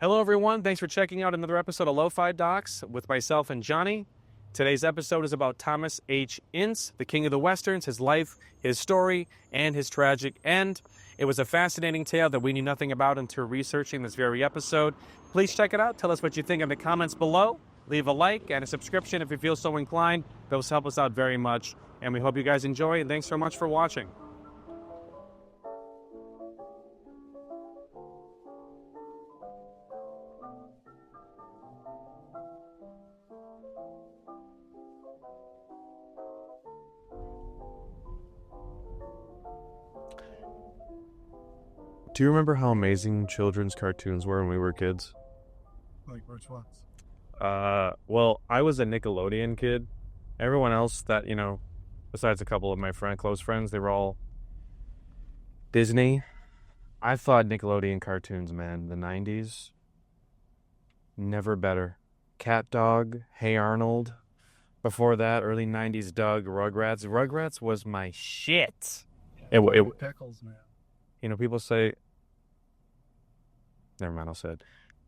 Hello, everyone. Thanks for checking out another episode of Lo-Fi Docs with myself and Johnny. Today's episode is about Thomas H. Ince, the king of the Westerns, his life, his story, and his tragic end. It was a fascinating tale that we knew nothing about until researching this very episode. Please check it out. Tell us what you think in the comments below. Leave a like and a subscription if you feel so inclined. Those help us out very much. And we hope you guys enjoy, and thanks so much for watching. Do you remember how amazing children's cartoons were when we were kids? Like which ones? Well, I was a Nickelodeon kid. Everyone else that, besides a couple of my close friends, they were all Disney. I thought Nickelodeon cartoons, man, the 90s, never better. Cat Dog, Hey Arnold. Before that, early 90s Doug, Rugrats. Rugrats was my shit. Pickles, man. People say... Never mind, I'll say it.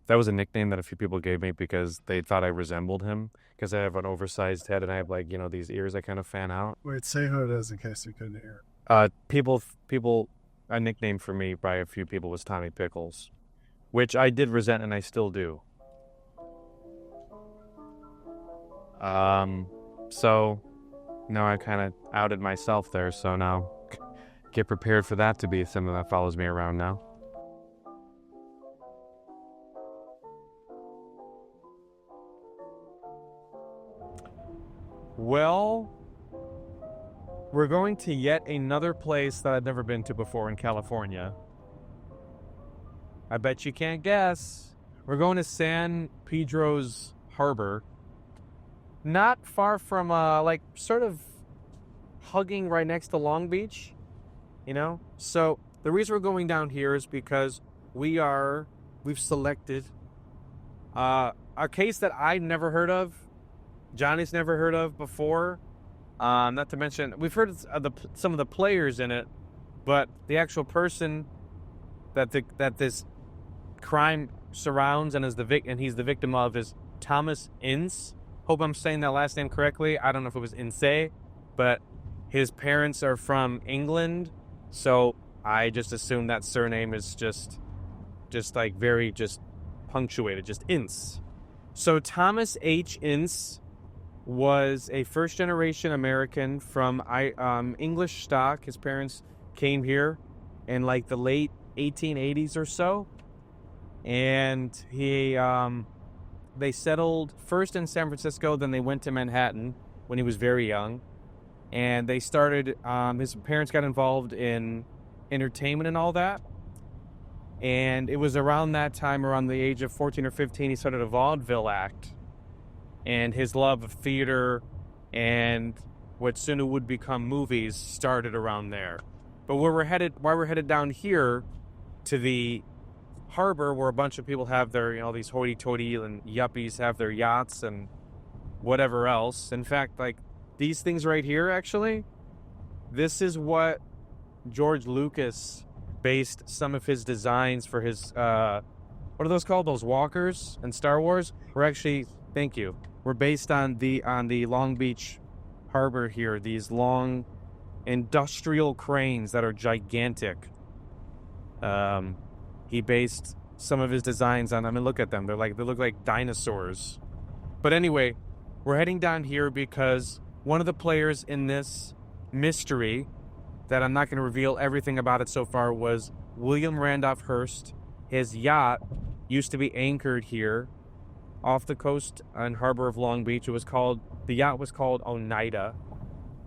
That was a nickname that a few people gave me because they thought I resembled him because I have an oversized head and I have, these ears that kind of fan out. Wait, say who it is in case you couldn't hear. A nickname for me by a few people was Tommy Pickles, which I did resent and I still do. So now I kind of outed myself there, so now get prepared for that to be something that follows me around now. Well, we're going to yet another place that I've never been to before in California. I bet you can't guess. We're going to San Pedro's Harbor. Not far from, sort of hugging right next to Long Beach, So the reason we're going down here is because we've selected a case that I've never heard of. Johnny's never heard of before. Not to mention, we've heard of some of the players in it, but the actual person that this crime surrounds and he's the victim of is Thomas Ince. Hope I'm saying that last name correctly. I don't know if it was Ince, but his parents are from England, so I just assume that surname is just very punctuated, just Ince. So Thomas H. Ince was a first-generation American from English stock. His parents came here in the late 1880s or so, and they settled first in San Francisco, then they went to Manhattan when he was very young, and they started, his parents got involved in entertainment and all that, and it was around that time, around the age of 14 or 15, he started a vaudeville act. And his love of theater and what soon would become movies started around there. But why we're headed down here to the harbor where a bunch of people have their, these hoity-toity and yuppies have their yachts and whatever else. In fact, these things right here, actually, this is what George Lucas based some of his designs for his, what are those called? Those walkers in Star Wars? Thank you. We're based on the Long Beach harbor here, these long industrial cranes that are gigantic. He based some of his designs on them, and look at them. They look like dinosaurs. But anyway, we're heading down here because one of the players in this mystery that I'm not going to reveal everything about it so far was William Randolph Hearst. His yacht used to be anchored here off the coast and harbor of Long Beach. The yacht was called Oneida.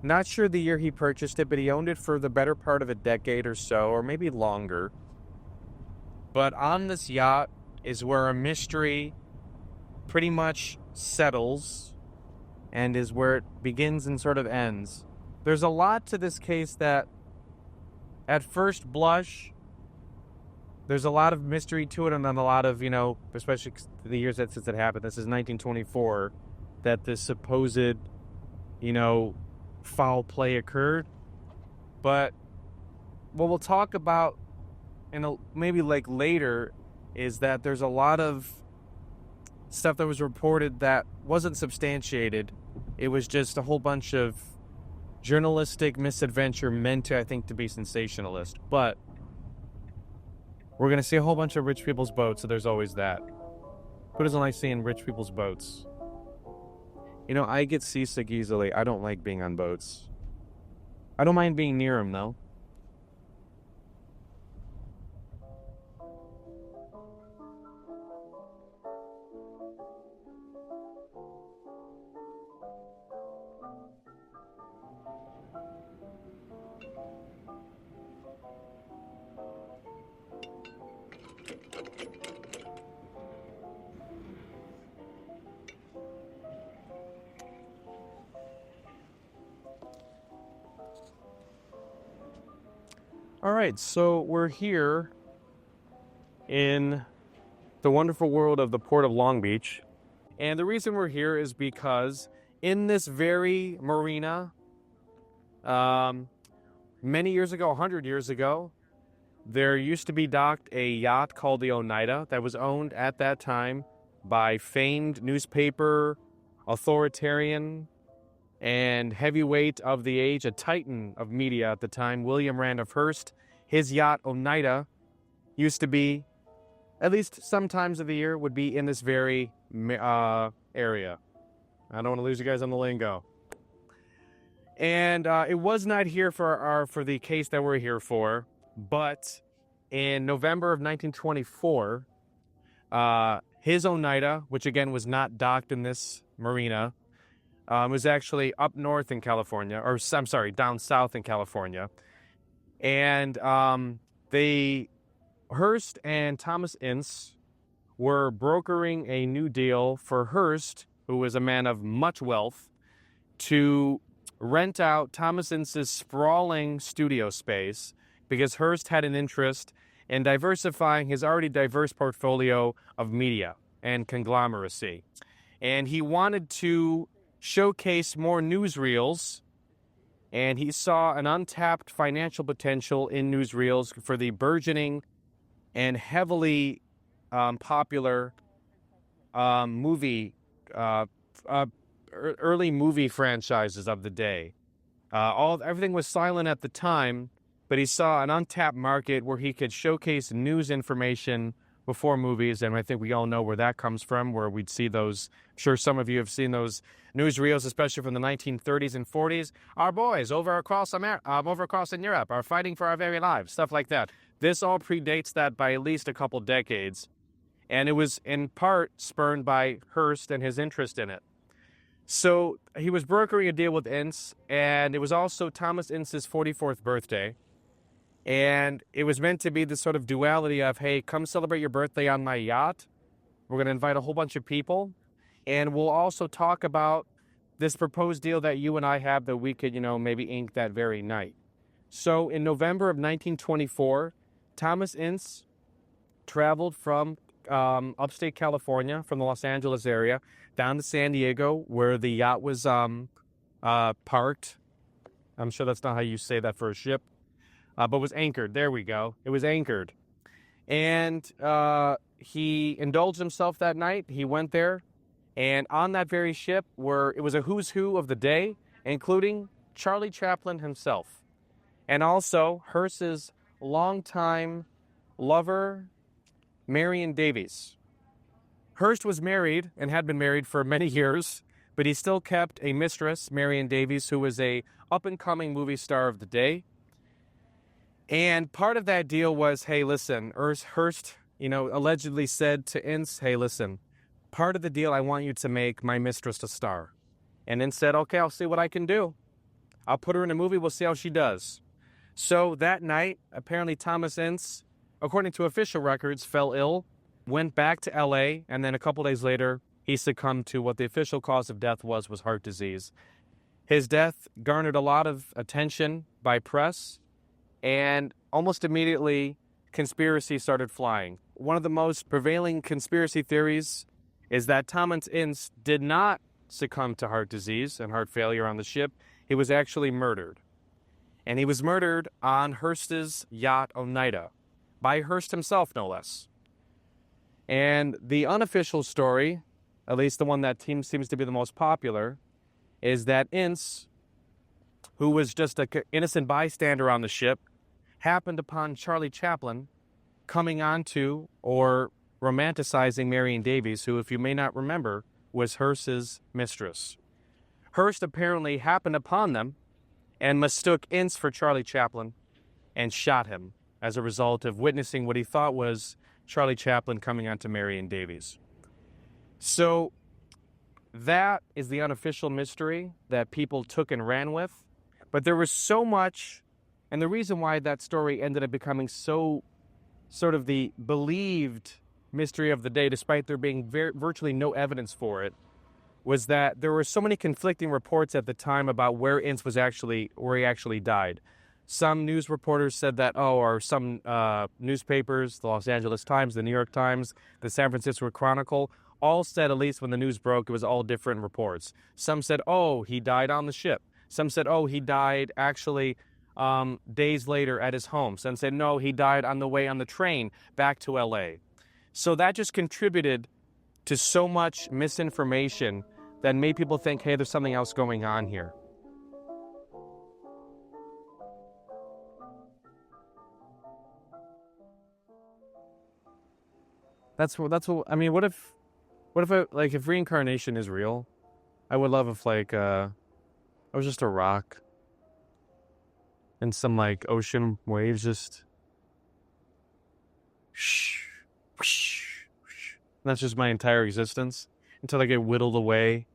Not sure the year he purchased it, but he owned it for the better part of a decade or so, or maybe longer. But on this yacht is where a mystery pretty much settles and is where it begins and sort of ends. There's a lot to this case that, at first blush, there's a lot of mystery to it, and then a lot of, especially the years since it happened. This is 1924, that this supposed, foul play occurred. But what we'll talk about maybe later is that there's a lot of stuff that was reported that wasn't substantiated. It was just a whole bunch of journalistic misadventure meant to, I think, to be sensationalist. But we're going to see a whole bunch of rich people's boats, so there's always that. Who doesn't like seeing rich people's boats? You know, I get seasick easily. I don't like being on boats. I don't mind being near them, though. All right, so we're here in the wonderful world of the Port of Long Beach. And the reason we're here is because in this very marina, many years ago, 100 years ago, there used to be docked a yacht called the Oneida that was owned at that time by famed newspaper authoritarian and heavyweight of the age, a titan of media at the time, William Randolph Hearst. His yacht, Oneida, used to be, at least some times of the year, would be in this very area. I don't want to lose you guys on the lingo. And it was not here for the case that we're here for, but in November of 1924, his Oneida, which again was not docked in this marina, was actually up north in California, or I'm sorry, down south in California. And Hearst and Thomas Ince were brokering a new deal for Hearst, who was a man of much wealth, to rent out Thomas Ince's sprawling studio space because Hearst had an interest in diversifying his already diverse portfolio of media and conglomeracy. And he wanted to showcase more newsreels, and he saw an untapped financial potential in newsreels for the burgeoning and heavily popular early movie franchises of the day. Everything was silent at the time, but he saw an untapped market where he could showcase news information before movies, and I think we all know where that comes from, where we'd see those. I'm sure some of you have seen those newsreels, especially from the 1930s and 40s. Our boys over across in Europe are fighting for our very lives, stuff like that. This all predates that by at least a couple decades, and it was in part spurned by Hearst and his interest in it. So he was brokering a deal with Ince, and it was also Thomas Ince's 44th birthday. And it was meant to be this sort of duality of, hey, come celebrate your birthday on my yacht. We're going to invite a whole bunch of people. And we'll also talk about this proposed deal that you and I have that we could, maybe ink that very night. So in November of 1924, Thomas Ince traveled from upstate California, from the Los Angeles area, down to San Diego, where the yacht was parked. I'm sure that's not how you say that for a ship. But was anchored. There we go. It was anchored. And he indulged himself that night. He went there. And on that very ship, it was a who's who of the day, including Charlie Chaplin himself. And also Hearst's longtime lover, Marion Davies. Hearst was married and had been married for many years, but he still kept a mistress, Marion Davies, who was a up-and-coming movie star of the day. And part of that deal was, hey, listen, Hearst, allegedly said to Ince, hey, listen, part of the deal, I want you to make my mistress a star. And Ince said, okay, I'll see what I can do. I'll put her in a movie. We'll see how she does. So that night, apparently Thomas Ince, according to official records, fell ill, went back to L.A., and then a couple days later, he succumbed to what the official cause of death was heart disease. His death garnered a lot of attention by press, and almost immediately, conspiracy started flying. One of the most prevailing conspiracy theories is that Thomas Ince did not succumb to heart disease and heart failure on the ship. He was actually murdered. And he was murdered on Hearst's yacht Oneida, by Hearst himself, no less. And the unofficial story, at least the one that seems to be the most popular, is that Ince, who was just an innocent bystander on the ship, happened upon Charlie Chaplin coming onto or romanticizing Marion Davies, who, if you may not remember, was Hearst's mistress. Hearst apparently happened upon them and mistook Ince for Charlie Chaplin and shot him as a result of witnessing what he thought was Charlie Chaplin coming onto Marion Davies. So that is the unofficial mystery that people took and ran with. But there was so much, and the reason why that story ended up becoming so sort of the believed mystery of the day, despite there being virtually no evidence for it, was that there were so many conflicting reports at the time about where Ince was where he actually died. Some news reporters said that, or some newspapers, the Los Angeles Times, the New York Times, the San Francisco Chronicle, all said, at least when the news broke, it was all different reports. Some said, he died on the ship. Some said, he died actually days later at his home. Some said, no, he died on the way on the train back to L.A. So that just contributed to so much misinformation that made people think, hey, there's something else going on here. I mean, what if if reincarnation is real, I would love if I was just a rock and some ocean waves just that's just my entire existence until I get whittled away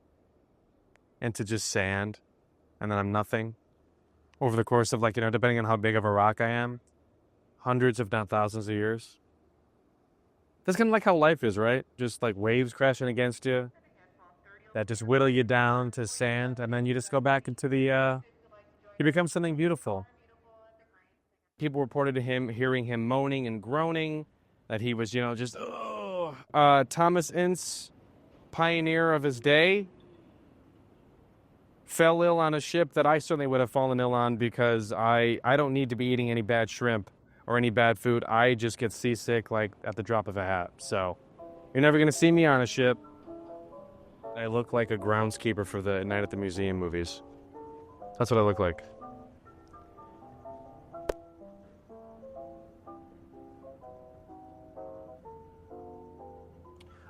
into just sand, and then I'm nothing over the course of depending on how big of a rock I am, hundreds if not thousands of years. That's kind of like how life is, right? Just waves crashing against you that just whittle you down to sand, and then you just go back into you become something beautiful. People reported to him hearing him moaning and groaning, that he was, just, Thomas Ince, pioneer of his day, fell ill on a ship that I certainly would have fallen ill on, because I don't need to be eating any bad shrimp or any bad food. I just get seasick at the drop of a hat. So you're never going to see me on a ship. I look like a groundskeeper for the Night at the Museum movies. That's what I look like.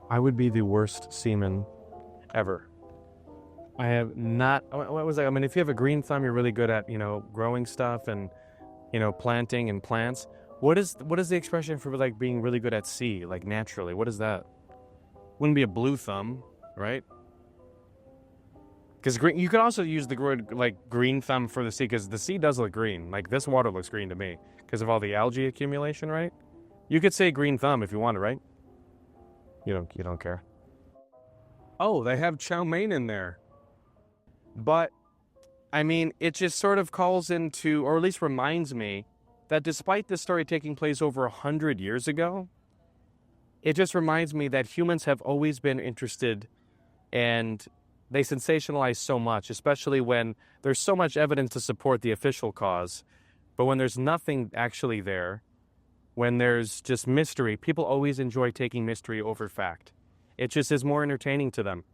I would be the worst seaman ever. I have not. What was that? I mean, if you have a green thumb, you're really good at growing stuff and planting and plants. What is the expression for being really good at sea, naturally? What is that? Wouldn't be a blue thumb, right? Because you could also use the word green thumb for the sea, because the sea does look green. This water looks green to me because of all the algae accumulation, right? You could say green thumb if you wanted, right? You don't care. Oh, they have chow mein in there. But I mean, it just sort of calls into, or at least reminds me, that despite this story taking place over 100 years ago, it just reminds me that humans have always been interested, and they sensationalize so much, especially when there's so much evidence to support the official cause. But when there's nothing actually there, when there's just mystery, people always enjoy taking mystery over fact. It just is more entertaining to them.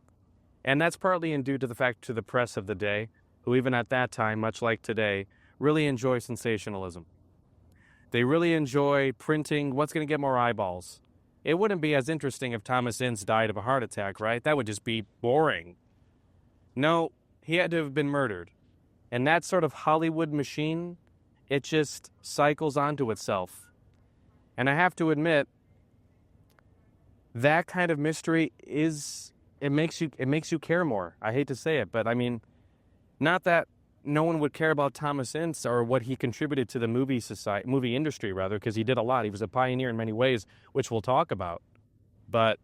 And that's partly due to the fact to the press of the day, who even at that time, much like today, really enjoy sensationalism. They really enjoy printing what's going to get more eyeballs. It wouldn't be as interesting if Thomas Ince died of a heart attack, right? That would just be boring. No, he had to have been murdered. And that sort of Hollywood machine, it just cycles onto itself. And I have to admit, that kind of mystery it makes you care more. I hate to say it, but I mean, not that no one would care about Thomas Ince or what he contributed to the movie industry, because he did a lot. He was a pioneer in many ways, which we'll talk about. But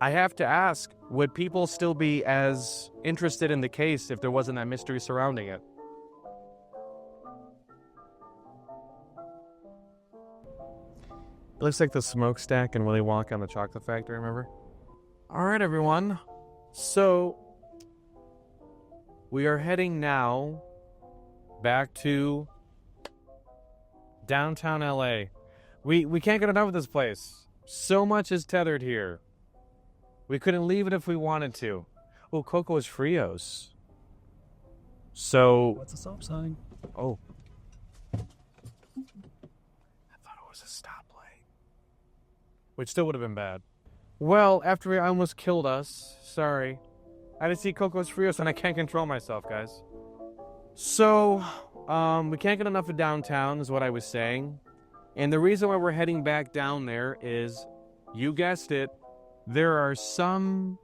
I have to ask, would people still be as interested in the case if there wasn't that mystery surrounding it? It looks like the smokestack in Willy Wonka and the Chocolate Factory, remember? All right, everyone. So we are heading now back to downtown LA. We can't get enough of this place. So much is tethered here. We couldn't leave it if we wanted to. Oh, Coco is Frios. So... What's the stop sign? Oh. I thought it was a stoplight. Which still would have been bad. Well, after he almost killed us, sorry. I didn't see Coco's Frios and I can't control myself, guys. So, we can't get enough of downtown is what I was saying. And the reason why we're heading back down there is, you guessed it, there are some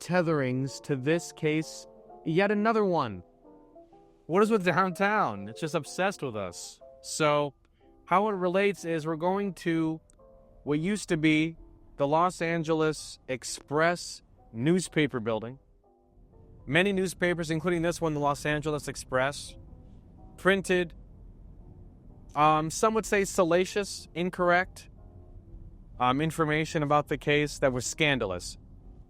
tetherings to this case. Yet another one. What is with downtown? It's just obsessed with us. So, how it relates is we're going to what used to be the Los Angeles Express newspaper building. Many newspapers, including this one, the Los Angeles Express, printed, some would say salacious, incorrect, information about the case that was scandalous.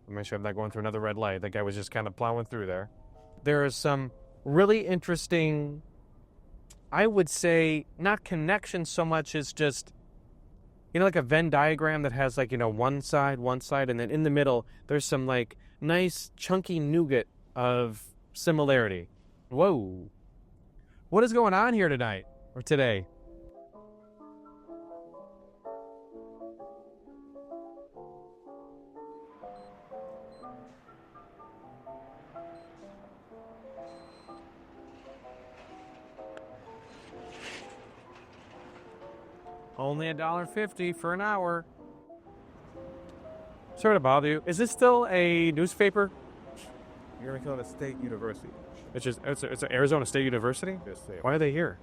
Let me make sure I'm not going through another red light. That guy was just kind of plowing through there. There is some really interesting, I would say, not connection so much as just, like a Venn diagram that has one side, and then in the middle, there's some nice chunky nougat of similarity. Whoa. What is going on here tonight, or today? Only $1.50 for an hour. Sorry to bother you. Is this still a newspaper? You're going to call it a state university. It's an Arizona State University? Yes, sir. Why are they here?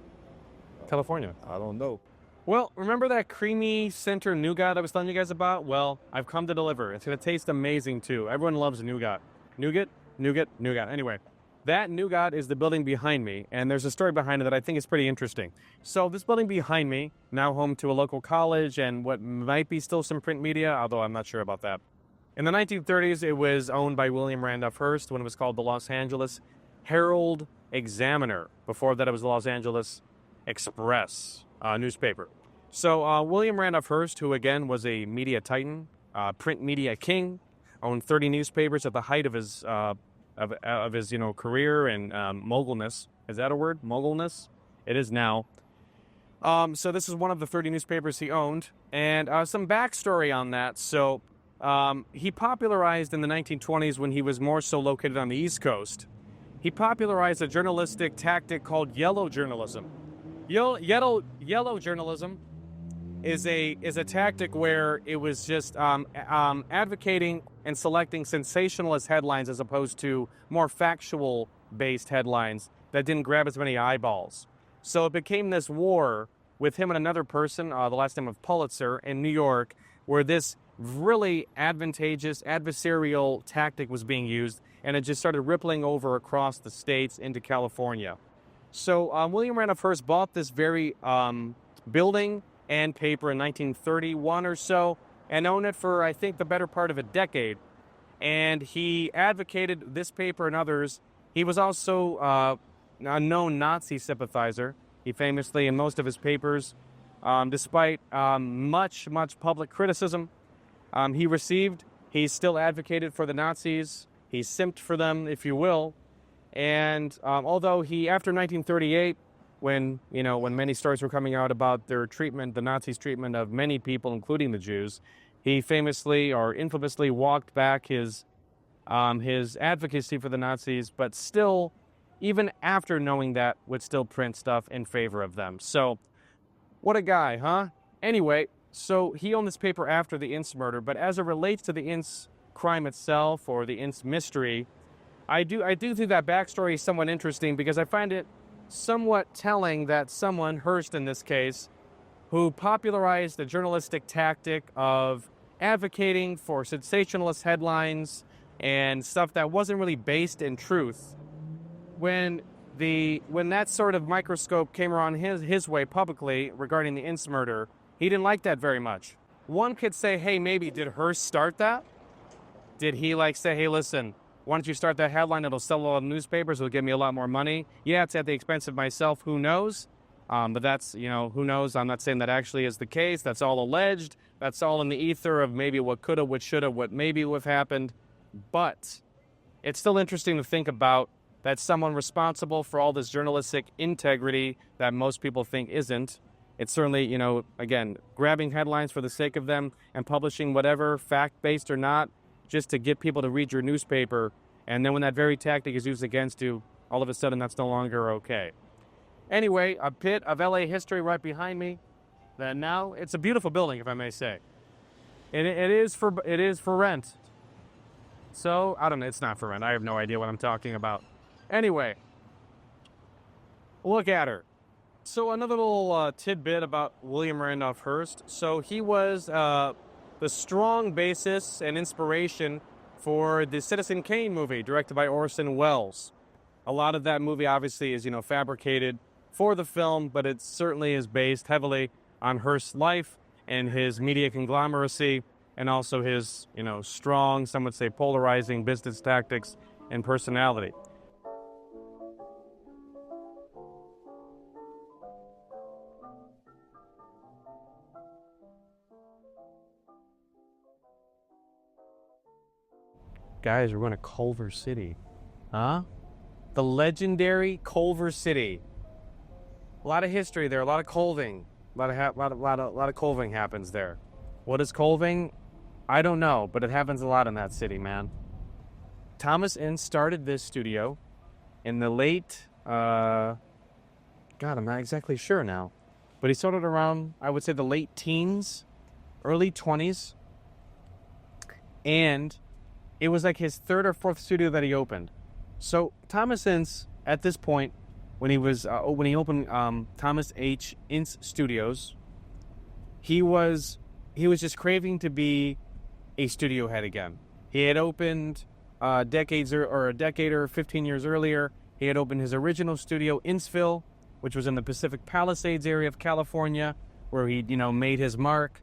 California. I don't know. Well, remember that creamy center nougat I was telling you guys about? Well, I've come to deliver. It's going to taste amazing, too. Everyone loves nougat. Nougat? Anyway, that nougat is the building behind me, and there's a story behind it that I think is pretty interesting. So this building behind me, now home to a local college and what might be still some print media, although I'm not sure about that. In the 1930s, it was owned by William Randolph Hearst when it was called the Los Angeles Herald Examiner. Before that, it was the Los Angeles Express newspaper. So William Randolph Hearst, who again was a media titan, print media king, owned 30 newspapers at the height of his career and mogulness. Is that a word? Mogulness? It is now. So this is one of the 30 newspapers he owned, and some backstory on that. So he popularized in the 1920s when he was more so located on the East Coast. He popularized a journalistic tactic called yellow journalism. Yellow journalism is a tactic where it was just advocating and selecting sensationalist headlines as opposed to more factual-based headlines that didn't grab as many eyeballs. So it became this war with him and another person, the last name of Pulitzer, in New York, where this really advantageous adversarial tactic was being used, and it just started rippling over across the states into California. So William Randolph Hearst bought this very building and paper in 1931 or so, and owned it for, I think, the better part of a decade. And he advocated this paper and others. He was also a known Nazi sympathizer. He famously, in most of his papers, despite much public criticism he still advocated for the Nazis. He simped for them, if you will. And although he, after 1938, when many stories were coming out about their treatment, the Nazis' treatment of many people, including the Jews, he famously or infamously walked back his advocacy for the Nazis, but still, even after knowing that, would still print stuff in favor of them. So, what a guy, huh? Anyway, so he owned this paper after the Ince murder, but as it relates to the Ince crime itself or the Ince mystery, I do think that backstory is somewhat interesting because I find it somewhat telling that someone, Hearst in this case, who popularized the journalistic tactic of advocating for sensationalist headlines and stuff that wasn't really based in truth, when that sort of microscope came around his way publicly regarding the Ince murder, he didn't like that very much. One could say, hey, maybe did Hearst start that? Did he say, hey, listen, why don't you start that headline? It'll sell a lot of newspapers. It'll give me a lot more money. Yeah, it's at the expense of myself. Who knows? But that's, who knows? I'm not saying that actually is the case. That's all alleged. That's all in the ether of maybe what coulda, what shoulda, what maybe would have happened. But it's still interesting to think about that someone responsible for all this journalistic integrity that most people think isn't. It's certainly, again, grabbing headlines for the sake of them and publishing whatever, fact-based or not, just to get people to read your newspaper. And then when that very tactic is used against you, all of a sudden that's no longer okay. Anyway, a bit of LA history right behind me. And now it's a beautiful building, if I may say. It is for rent. So, I don't know, it's not for rent. I have no idea what I'm talking about. Anyway, look at her. So another little tidbit about William Randolph Hearst. So he was the strong basis and inspiration for the Citizen Kane movie directed by Orson Welles. A lot of that movie obviously is, fabricated for the film, but it certainly is based heavily on Hearst's life and his media conglomeracy and also his, strong, some would say polarizing business tactics and personality. Guys, we're going to Culver City. Huh? The legendary Culver City. A lot of history there, a lot of colving. A lot of colving happens there. What is colving? I don't know, but it happens a lot in that city, man. Thomas Ince started this studio in the late, God, I'm not exactly sure now. But he started around, I would say, the late teens, early 20s. And it was like his third or fourth studio that he opened. So Thomas Ince, at this point, when he opened Thomas H. Ince Studios, he was just craving to be a studio head again. He had opened a decade or 15 years earlier. He had opened his original studio, Inceville, which was in the Pacific Palisades area of California, where he made his mark.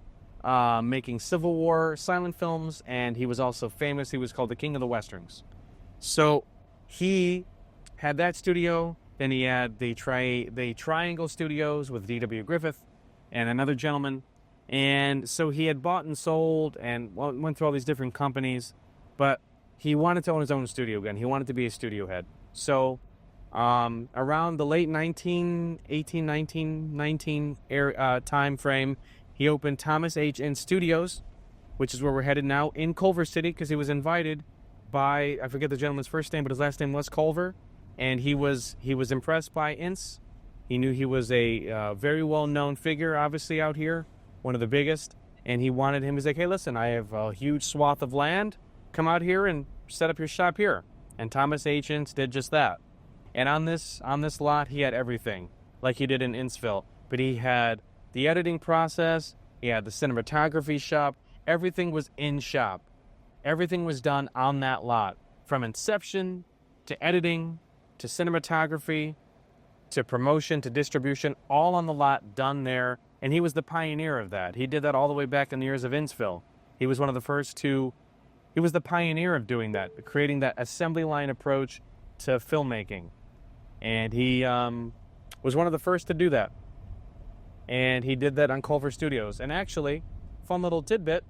Making Civil War silent films, and he was also famous. He was called the King of the Westerns. So he had that studio. Then he had the Triangle Studios with D.W. Griffith and another gentleman. And so he had bought and sold and went through all these different companies, but he wanted to own his own studio again. He wanted to be a studio head. So around the late 1919 time frame, he opened Thomas H. Ince Studios, which is where we're headed now, in Culver City, because he was invited by, I forget the gentleman's first name, but his last name was Culver, and he was impressed by Ince. He knew he was a very well-known figure, obviously, out here, one of the biggest, and he wanted him. He's like, hey, listen, I have a huge swath of land. Come out here and set up your shop here. And Thomas H. Ince did just that. And on this lot, he had everything, like he did in Inceville, but he had the editing process, he had the cinematography shop, everything was in shop. Everything was done on that lot, from inception to editing to cinematography to promotion to distribution, all on the lot, done there. And he was the pioneer of that. He did that all the way back in the years of Inceville. He was one of the first he was the pioneer of doing that, creating that assembly line approach to filmmaking. And he was one of the first to do that. And he did that on Culver Studios. And actually, fun little tidbit,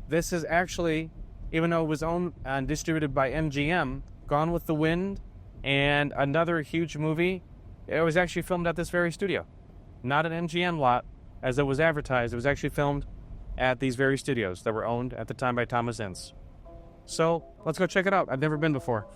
this is actually, even though it was owned and distributed by MGM, Gone with the Wind and another huge movie, it was actually filmed at this very studio. Not an MGM lot, as it was advertised. It was actually filmed at these very studios that were owned at the time by Thomas Ince. So, let's go check it out. I've never been before.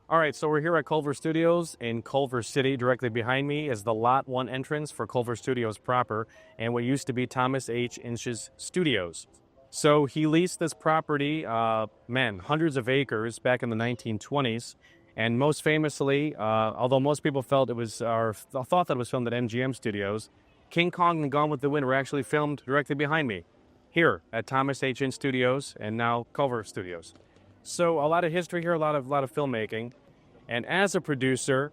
All right, so we're here at Culver Studios in Culver City. Directly behind me is the Lot 1 entrance for Culver Studios proper and what used to be Thomas H. Ince's Studios. So he leased this property, hundreds of acres back in the 1920s. And most famously, although most people felt it was, or thought that it was filmed at MGM Studios, King Kong and Gone with the Wind were actually filmed directly behind me, here at Thomas H. Ince Studios and now Culver Studios. So a lot of history here, a lot of filmmaking. And as a producer,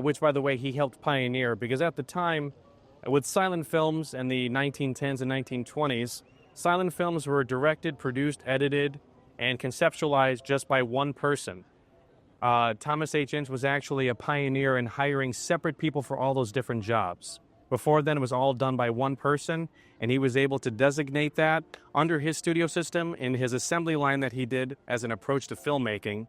which by the way he helped pioneer, because at the time With silent films in the 1910s and 1920s, silent films were directed, produced, edited, and conceptualized just by one person. Thomas H. Ince was actually a pioneer in hiring separate people for all those different jobs. Before then, it was all done by one person, and he was able to designate that under his studio system in his assembly line that he did as an approach to filmmaking.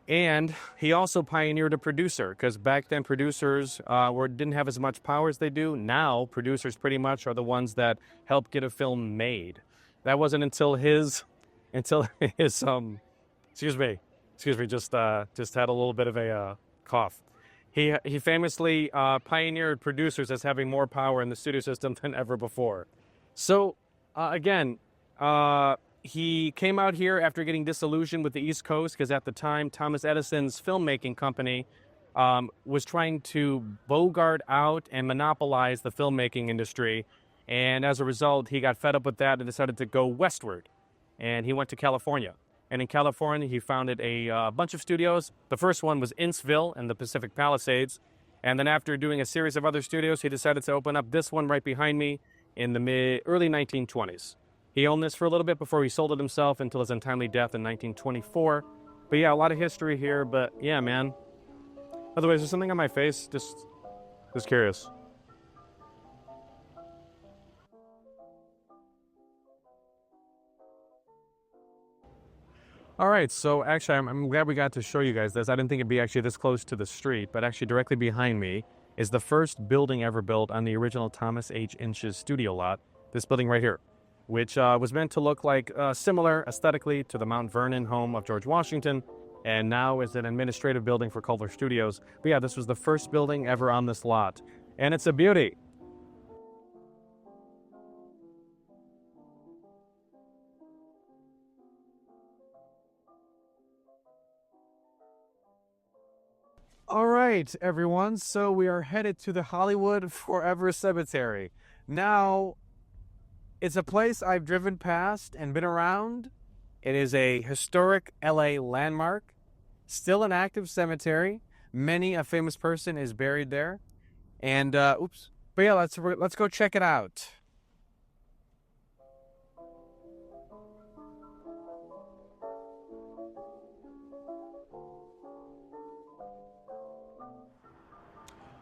And he also pioneered a producer, because back then producers didn't have as much power as they do. Now, producers pretty much are the ones that help get a film made. That wasn't until his excuse me, just had a little bit of a cough. He famously pioneered producers as having more power in the studio system than ever before. So, he came out here after getting disillusioned with the East Coast, because at the time, Thomas Edison's filmmaking company was trying to bogart out and monopolize the filmmaking industry. And as a result, he got fed up with that and decided to go westward. And he went to California. And in California, he founded a bunch of studios. The first one was Inceville in the Pacific Palisades. And then after doing a series of other studios, he decided to open up this one right behind me in the early 1920s. He owned this for a little bit before he sold it himself until his untimely death in 1924. But yeah, a lot of history here. But yeah, man. By the way, is there something on my face? Just curious. All right, so actually, I'm glad we got to show you guys this. I didn't think it'd be actually this close to the street, but actually directly behind me is the first building ever built on the original Thomas H. Ince's studio lot, this building right here, which was meant to look like similar aesthetically to the Mount Vernon home of George Washington, and now is an administrative building for Culver Studios. But yeah, this was the first building ever on this lot, and it's a beauty. All right, everyone, so we are headed to the Hollywood Forever Cemetery. Now, it's a place I've driven past and been around. It is a historic LA landmark, still an active cemetery. Many a famous person is buried there. And, but yeah, let's go check it out.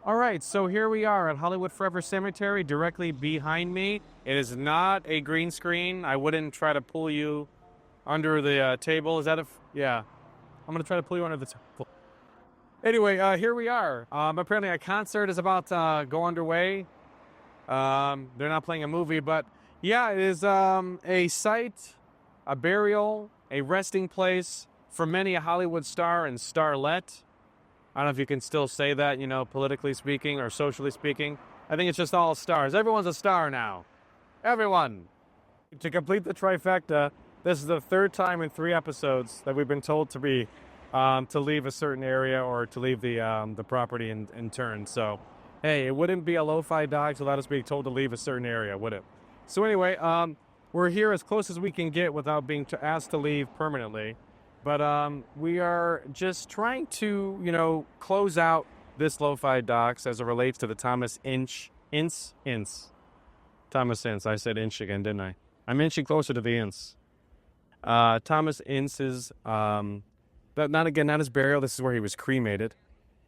All right, so here we are at Hollywood Forever Cemetery, directly behind me. It is not a green screen. I wouldn't try to pull you under the table. Is that yeah. I'm going to try to pull you under the table. Anyway, here we are. Apparently a concert is about to go underway. They're not playing a movie, but yeah, it is a site, a burial, a resting place for many a Hollywood star and starlet. I don't know if you can still say that, you know, politically speaking or socially speaking. I think it's just all stars. Everyone's a star now. Everyone. To complete the trifecta, this is the third time in 3 episodes that we've been told to be to leave a certain area or to leave the property in turn. So, hey, it wouldn't be a lo-fi docs without us being told to leave a certain area, would it? So anyway, we're here as close as we can get without being asked to leave permanently. But we are just trying to, you know, close out this lo-fi docs as it relates to the Thomas Ince. Thomas Ince. I said inch again, didn't I? I'm inching closer to the Ince. Thomas Ince's, but not his burial. This is where he was cremated.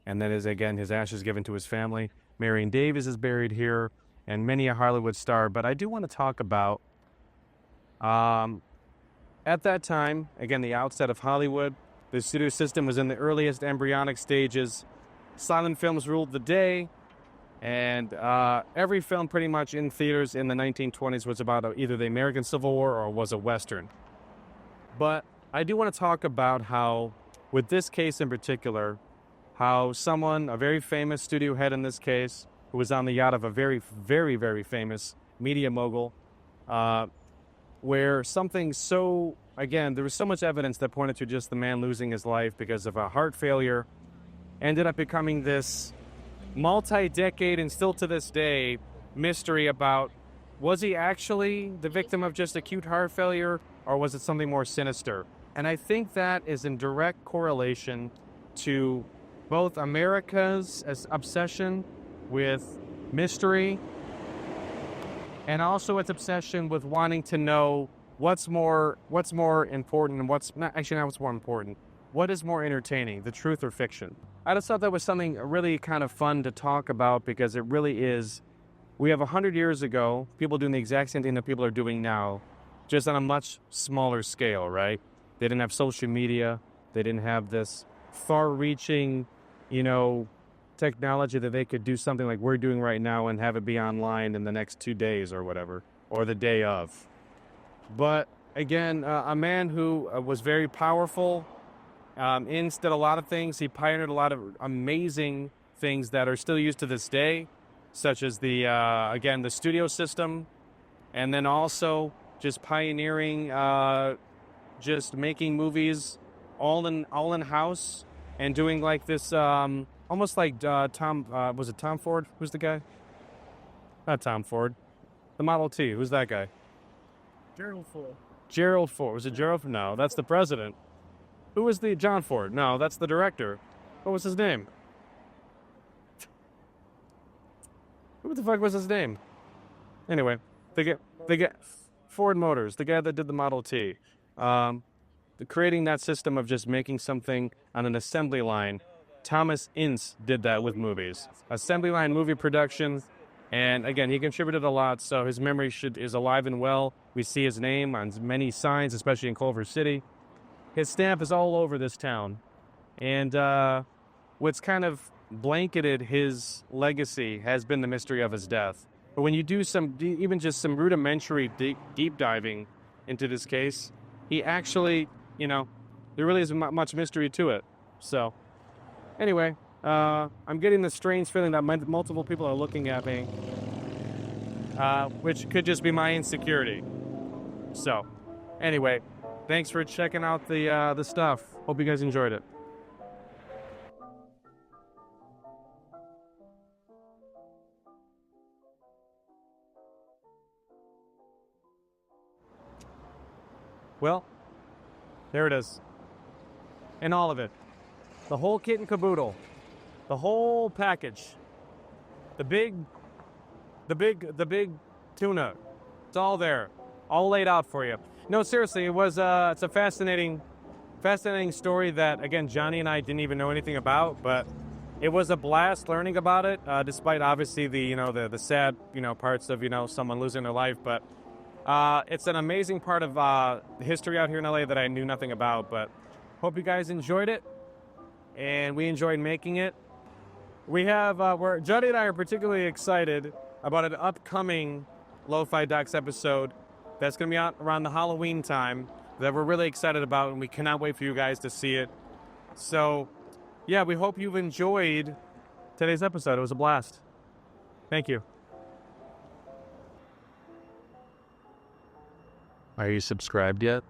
And then his ashes given to his family. Marion Davies is buried here, and many a Hollywood star. But I do want to talk about, at that time, again, the outset of Hollywood, the studio system was in the earliest embryonic stages. Silent films ruled the day, and every film pretty much in theaters in the 1920s was about either the American Civil War or was a Western. But I do want to talk about how, with this case in particular, how someone, a very famous studio head in this case, who was on the yacht of a very, very, very famous media mogul, where something so, again, there was so much evidence that pointed to just the man losing his life because of a heart failure, ended up becoming this multi-decade and still to this day mystery about, was he actually the victim of just acute heart failure or was it something more sinister? And I think that is in direct correlation to both America's obsession with mystery, and also its obsession with wanting to know what's more important and what's not what's more important. What is more entertaining, the truth or fiction? I just thought that was something really kind of fun to talk about because it really is. We have 100 years ago, people doing the exact same thing that people are doing now, just on a much smaller scale, right? They didn't have social media. They didn't have this far-reaching, technology that they could do something like we're doing right now and have it be online in the next 2 days or whatever, or the day of. But again, a man who was very powerful, Ince did a lot of things. He pioneered a lot of amazing things that are still used to this day, such as the studio system, and then also just pioneering, just making movies all in house and doing like this, almost like was it Tom Ford? Who's the guy? Not Tom Ford. The Model T. Who's that guy? Gerald Ford. Gerald Ford. Was it Gerald? No, that's the president. Who was the John Ford? No, that's the director. What was his name? Who the fuck was his name? Anyway, they get Ford Motors, the guy that did the Model T. Creating that system of just making something on an assembly line. Thomas Ince did that with movies. Assembly line movie production. And again, he contributed a lot, so his memory is alive and well. We see his name on many signs, especially in Culver City. His stamp is all over this town. And what's kind of blanketed his legacy has been the mystery of his death. But when you do even just some rudimentary deep diving into this case, he actually, there really isn't much mystery to it. So, anyway, I'm getting the strange feeling that multiple people are looking at me, which could just be my insecurity. So, anyway, thanks for checking out the stuff. Hope you guys enjoyed it. Well, there it is. And all of it. The whole kit and caboodle. The whole package. The big tuna. It's all there. All laid out for you. No, seriously, it's a fascinating story that, again, Johnny and I didn't even know anything about, but it was a blast learning about it, despite obviously the sad, parts of, someone losing their life, but it's an amazing part of history out here in LA that I knew nothing about, but hope you guys enjoyed it, and we enjoyed making it. We have, Johnny and I are particularly excited about an upcoming Lo-Fi Docs episode that's going to be out around the Halloween time that we're really excited about, and we cannot wait for you guys to see it. So, yeah, we hope you've enjoyed today's episode. It was a blast. Thank you. Are you subscribed yet?